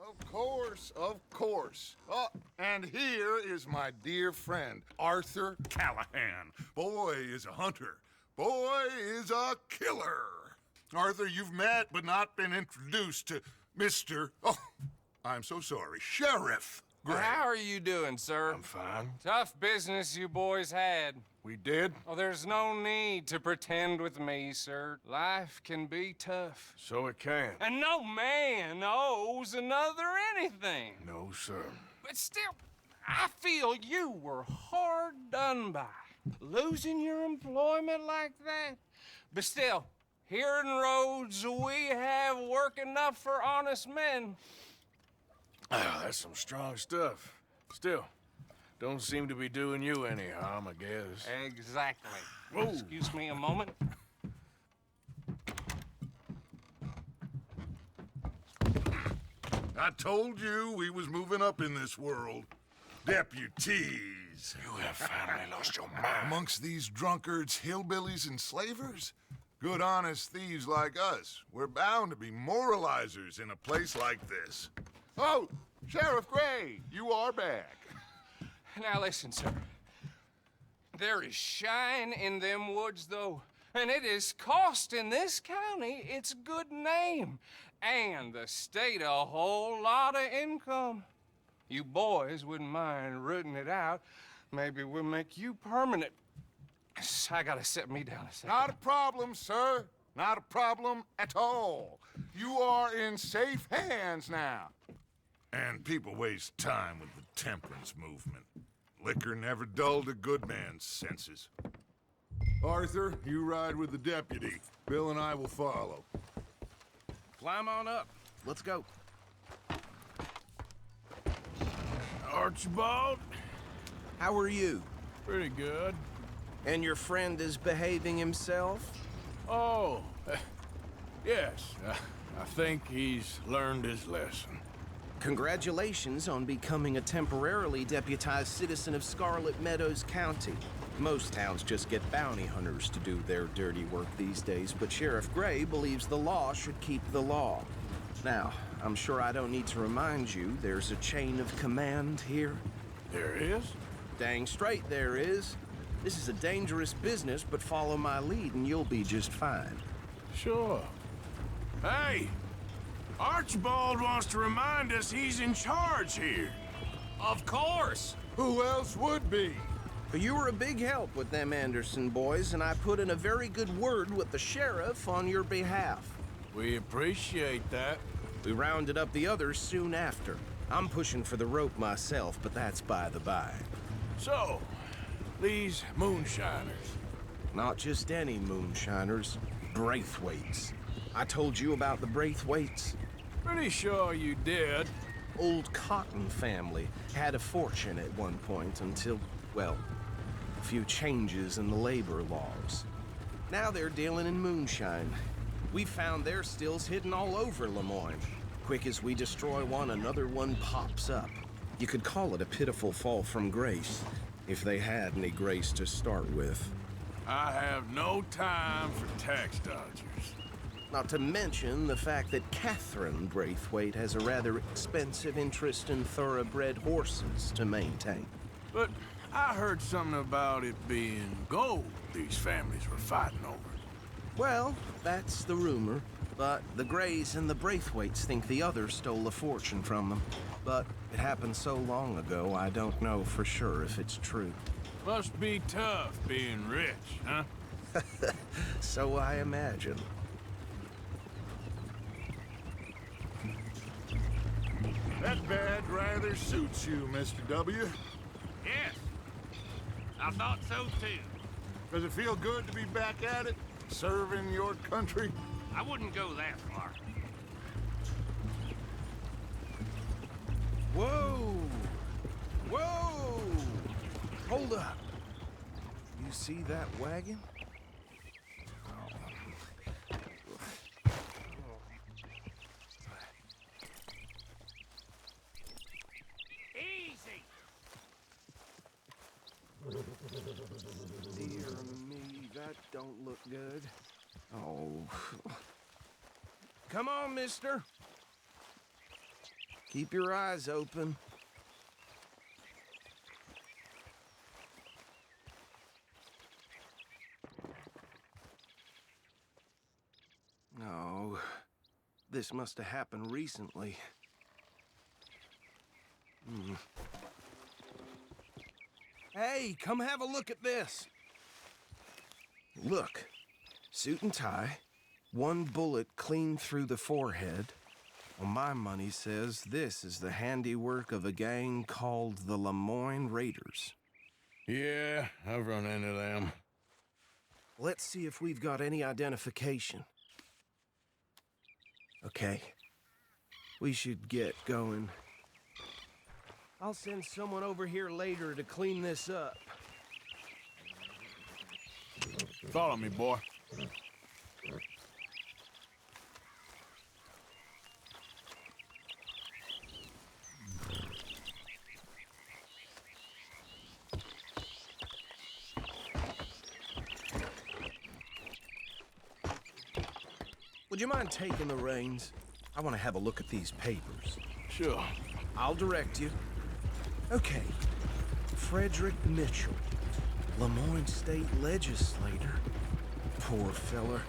Of course, of course. Oh, and here is my dear friend, Arthur Callahan. Boy is a hunter. Boy is a killer. Arthur, you've met but not been introduced to Mr. Oh, I'm so sorry, Sheriff Gray. How are you doing, sir? I'm fine. Tough business you boys had. We did? Oh, there's no need to pretend with me, sir. Life can be tough. So it can. And no man owes another anything. No, sir. But still, I feel you were hard done by. Losing your employment like that. But still, here in Rhodes, we have work enough for honest men. Ah, that's some strong stuff. Still, don't seem to be doing you any harm, I guess. Exactly. Whoa. Excuse me a moment. I told you we was moving up in this world. Deputies. You have finally lost your mind. Amongst these drunkards, hillbillies, and slavers? Good honest thieves like us. We're bound to be moralizers in a place like this. Oh, Sheriff Gray, you are back. Now listen, sir. There is shine in them woods, though, and it is costing this county its good name, and the state a whole lot of income. You boys wouldn't mind rooting it out. Maybe we'll make you permanent. I gotta sit me down a second. Not a problem, sir. Not a problem at all. You are in safe hands now. And people waste time with the temperance movement. Liquor never dulled a good man's senses. Arthur, you ride with the deputy. Bill and I will follow. Climb on up. Let's go. Archibald? How are you? Pretty good. And your friend is behaving himself? Oh, yes. I think he's learned his lesson. Congratulations on becoming a temporarily deputized citizen of Scarlet Meadows County. Most towns just get bounty hunters to do their dirty work these days, but Sheriff Gray believes the law should keep the law. Now, I'm sure I don't need to remind you there's a chain of command here. There is? Dang straight there is. This is a dangerous business, but follow my lead and you'll be just fine. Sure. Hey! Archibald wants to remind us he's in charge here. Of course. Who else would be? You were a big help with them Anderson boys, and I put in a very good word with the sheriff on your behalf. We appreciate that. We rounded up the others soon after. I'm pushing for the rope myself, but that's by the by. So, these moonshiners. Not just any moonshiners, Braithwaites. I told you about the Braithwaites. Pretty sure you did. Old Cotton family had a fortune at one point until, well, a few changes in the labor laws. Now they're dealing in moonshine. We found their stills hidden all over Lemoyne. Quick as we destroy one, another one pops up. You could call it a pitiful fall from grace, if they had any grace to start with. I have no time for tax dodgers. Not to mention the fact that Catherine Braithwaite has a rather expensive interest in thoroughbred horses to maintain. But I heard something about it being gold these families were fighting over. Well, that's the rumor. But the Grays and the Braithwaites think the others stole a fortune from them. But it happened so long ago, I don't know for sure if it's true. Must be tough being rich, huh? So I imagine. That badge rather suits you, Mr. W. Yes, I thought so too. Does it feel good to be back at it, serving your country? I wouldn't go that far. Whoa! Whoa! Hold up. You see that wagon? Easy. Dear me, that don't look good. Oh. Come on, mister. Keep your eyes open. No, this must have happened recently. Hey, come have a look at this. Look, suit and tie, one bullet clean through the forehead. Well, my money says this is the handiwork of a gang called the Lemoyne Raiders. Yeah, I've run into them. Let's see if we've got any identification. Okay, we should get going. I'll send someone over here later to clean this up. Follow me, boy. Would you mind taking the reins? I want to have a look at these papers. Sure. I'll direct you. Okay. Frederick Mitchell, Lemoyne State Legislator. Poor feller.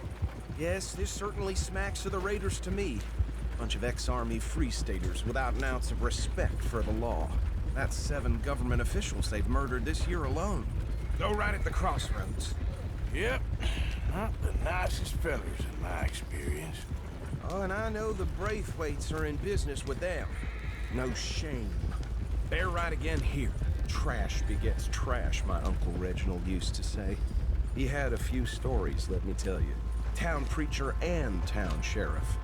Yes, this certainly smacks of the Raiders to me. Bunch of ex-Army Free Staters without an ounce of respect for the law. That's 7 government officials they've murdered this year alone. Go right at the crossroads. Yep. Not the nicest fellers in my experience. Oh, and I know the Braithwaites are in business with them. No shame. They're right again here. Trash begets trash, my Uncle Reginald used to say. He had a few stories, let me tell you. Town preacher and town sheriff.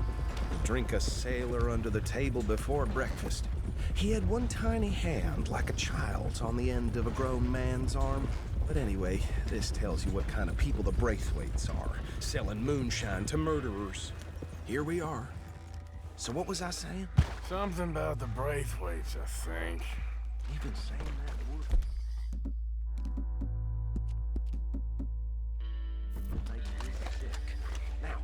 Drink a sailor under the table before breakfast. He had one tiny hand, like a child's, on the end of a grown man's arm. But anyway, this tells you what kind of people the Braithwaites are, selling moonshine to murderers. Here we are. So what was I saying? Something about the Braithwaites, I think. You've been saying that word. Makes me sick. Now,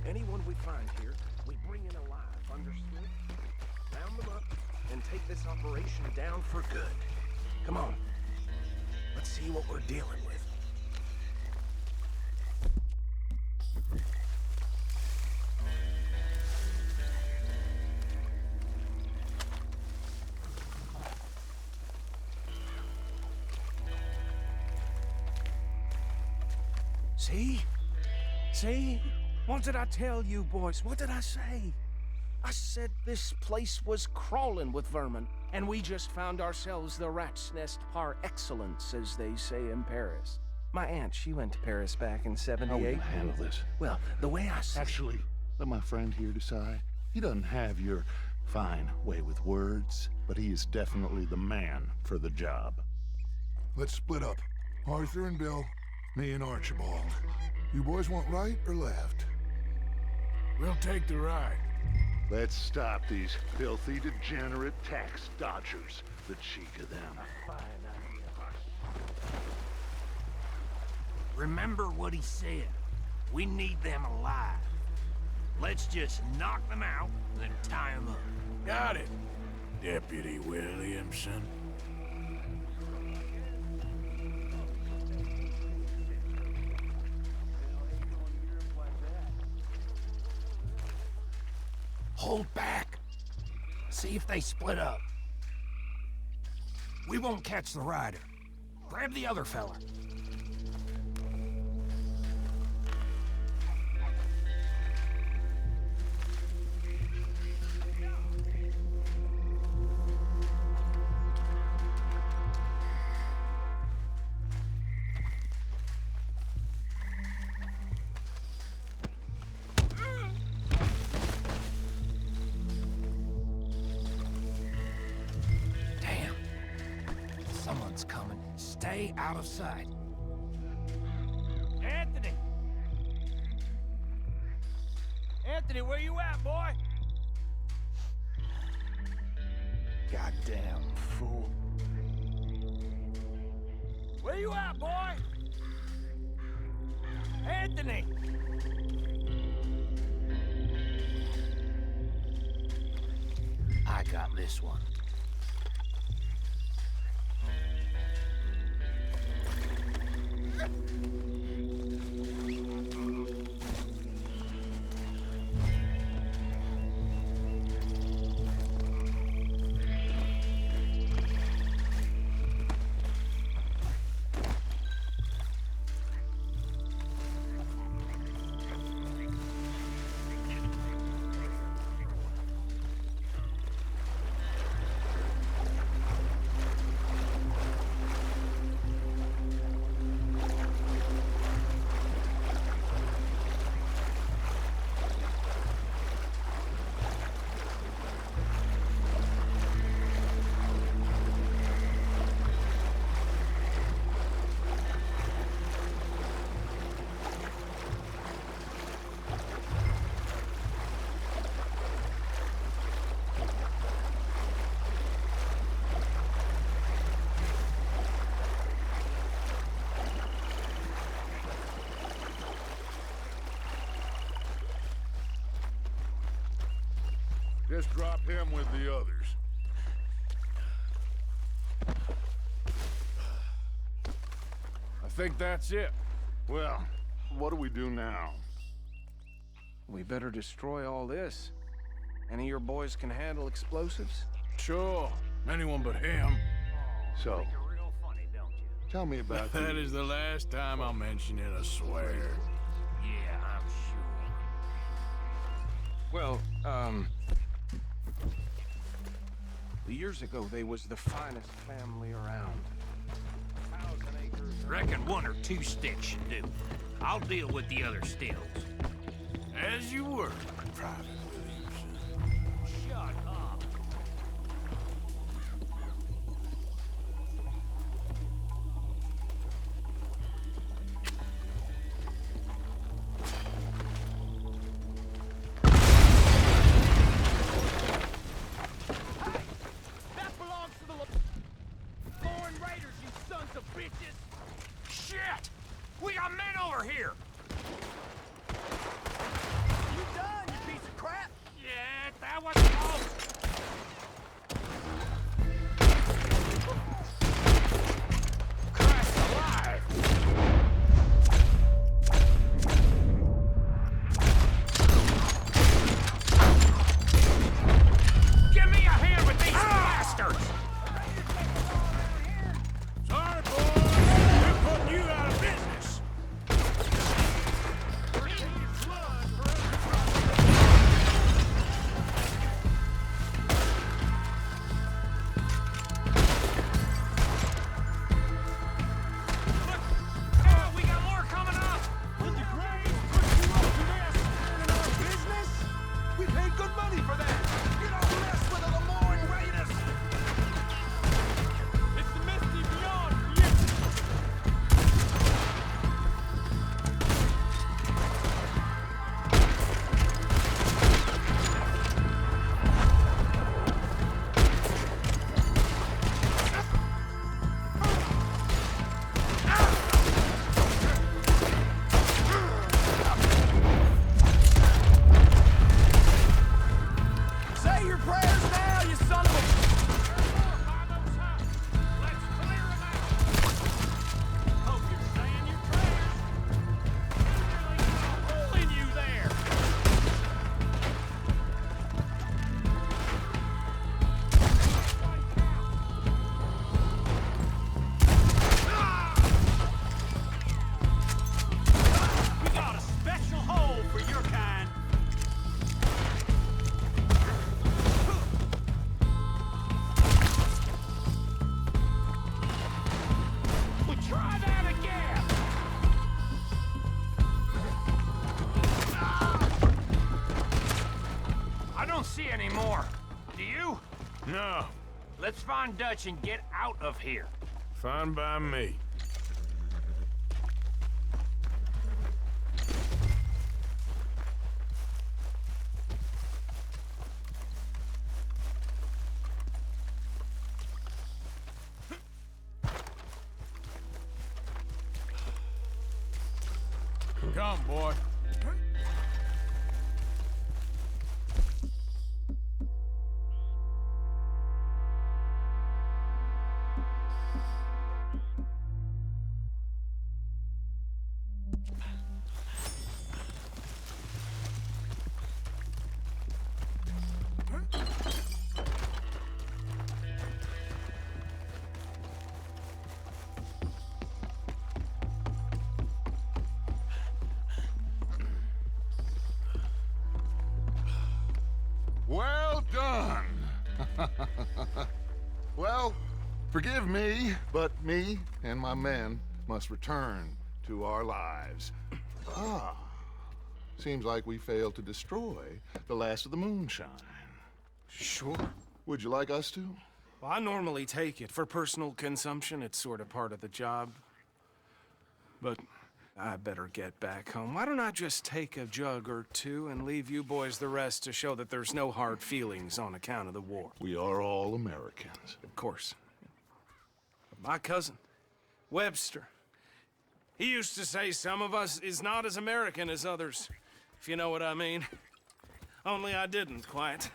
anyone we find here, we bring in alive, understood? Round them up and take this operation down for good. Come on. Let's see what we're dealing with. See? See? What did I tell you, boys? What did I say? I said this place was crawling with vermin, and we just found ourselves the rat's nest par excellence, as they say in Paris. My aunt, she went to Paris back in How are we '78. gonna handle this? Well, the way I see Actually, let my friend here decide. He doesn't have your fine way with words, but he is definitely the man for the job. Let's split up. Arthur and Bill, me and Archibald. You boys want right or left? We'll take the ride. Let's stop these filthy, degenerate tax dodgers. The cheek of them. Remember what he said. We need them alive. Let's just knock them out, then tie them up. Got it, Deputy Williamson. Hold back. See if they split up. We won't catch the rider. Grab the other fella. Damn. Someone's coming. Stay out of sight. Anthony! Anthony, where you at, boy? Goddamn fool. Where you at, boy? Anthony! I got this one. Just drop him with the others. I think that's it. Well, what do we do now? We better destroy all this. Any of your boys can handle explosives? Sure. Anyone but him. So, You're real funny, don't you? tell me about That is the last time I'll mention it, I swear. Yeah, I'm sure. Well, years ago, they was the finest family around. 1,000 acres. Reckon 1 or 2 sticks should do. I'll deal with the other stills. As you were, Private Williamson. Shut up. That belongs to the foreign raiders, you sons of bitches! Shit! We got men over here! You done, you piece of crap? Yeah, that was close! Christ alive! Give me a hand with these bastards! Sorry, boys. We're putting you out of business. Oh, we got more coming up! Would the Grays put you up to this in our business? We paid good money for that! You don't mess with the Lemoyne Raiders! It's the Misty Beyond for you! Say your prayers now, you son of a... Let's clear them out! Hope you're saying your prayers. Really got a hole in you there! We got a special hole for your kind. Well, try that again! I don't see any more. Do you? No, Let's find Dutch and get out of here. fine by me. Come, boy. Well done. Well, forgive me, but me and my men must return to our lives. Ah, seems like we failed to destroy the last of the moonshine. Sure. Would you like us to? Well, I normally take it. For personal consumption, it's sort of part of the job. But I better get back home. Why don't I just take a jug or two and leave you boys the rest to show that there's no hard feelings on account of the war? We are all Americans. Of course. My cousin, Webster, he used to say some of us is not as American as others, if you know what I mean. Only I didn't quite.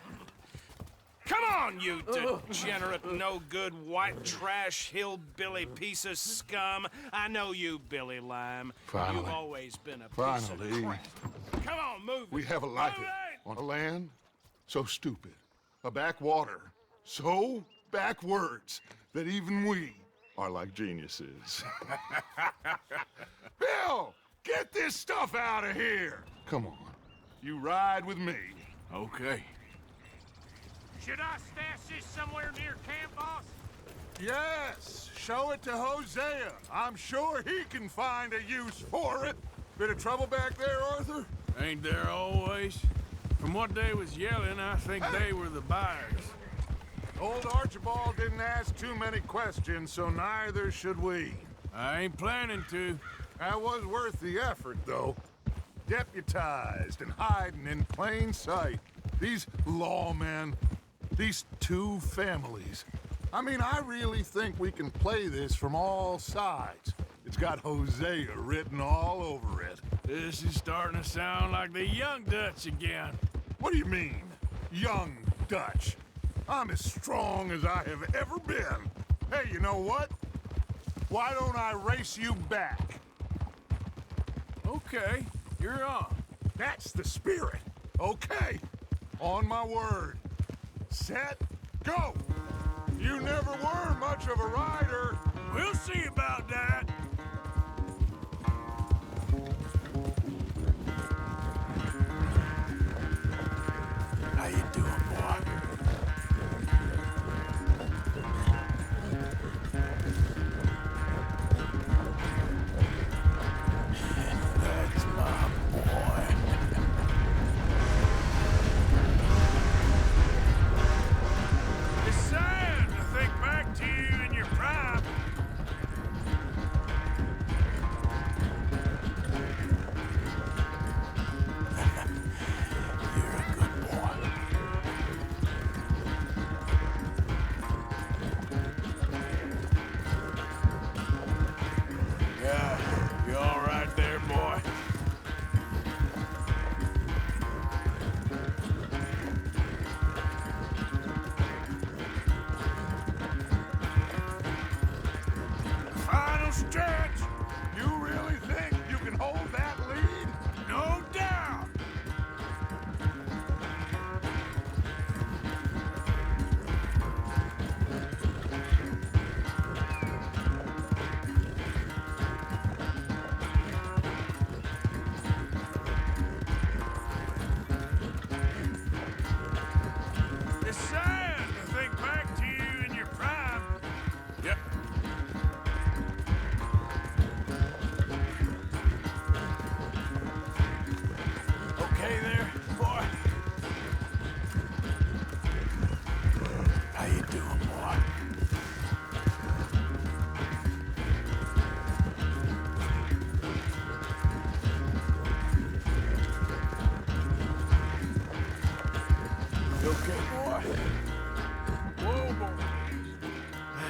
Come on, you degenerate, no-good, white trash, hillbilly piece of scum. I know you, Billy Lime. Finally. You've always been a piece Finally. of crap. Come on, move it. We have a life Move it! on a land so stupid, a backwater so backwards that even we are like geniuses. Bill, get this stuff out of here. Come on, you ride with me. Okay. Should I stash this somewhere near camp, boss? Yes, show it to Hosea. I'm sure he can find a use for it. Bit of trouble back there, Arthur? Ain't there always? From what they was yelling, I think they were the buyers. Old Archibald didn't ask too many questions, so neither should we. I ain't planning to. That was worth the effort, though. Deputized and hiding in plain sight. These lawmen, these two families. I mean, I really think we can play this from all sides. It's got Hosea written all over it. This is starting to sound like the Young Dutch again. What do you mean, young Dutch? I'm as strong as I have ever been. Hey, you know what? Why don't I race you back? Okay, you're on. That's the spirit. Okay, on my word. Set, go! You never were much of a rider. We'll see about that. How you doing, boy? That's my boy. It's sad to think back to you in your prime. You're a good boy. Yeah, you all right there, boy? Final stretch. You really think you can hold that lead? No doubt. It's sad to think back to you in your prime. Yep. Okay there, boy? How you doing, boy? You okay, boy? Whoa, boy.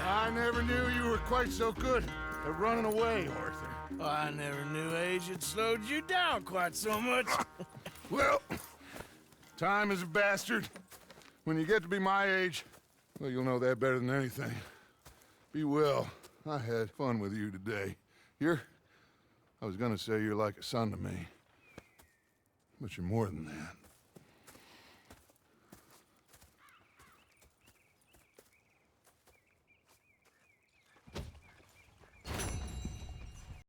I never knew you were quite so good at running away, Arthur. I never knew age had slowed you down quite so much. Well, time is a bastard. When you get to be my age, well, you'll know that better than anything. Be well. I had fun with you today. I was gonna say you're like a son to me. But you're more than that.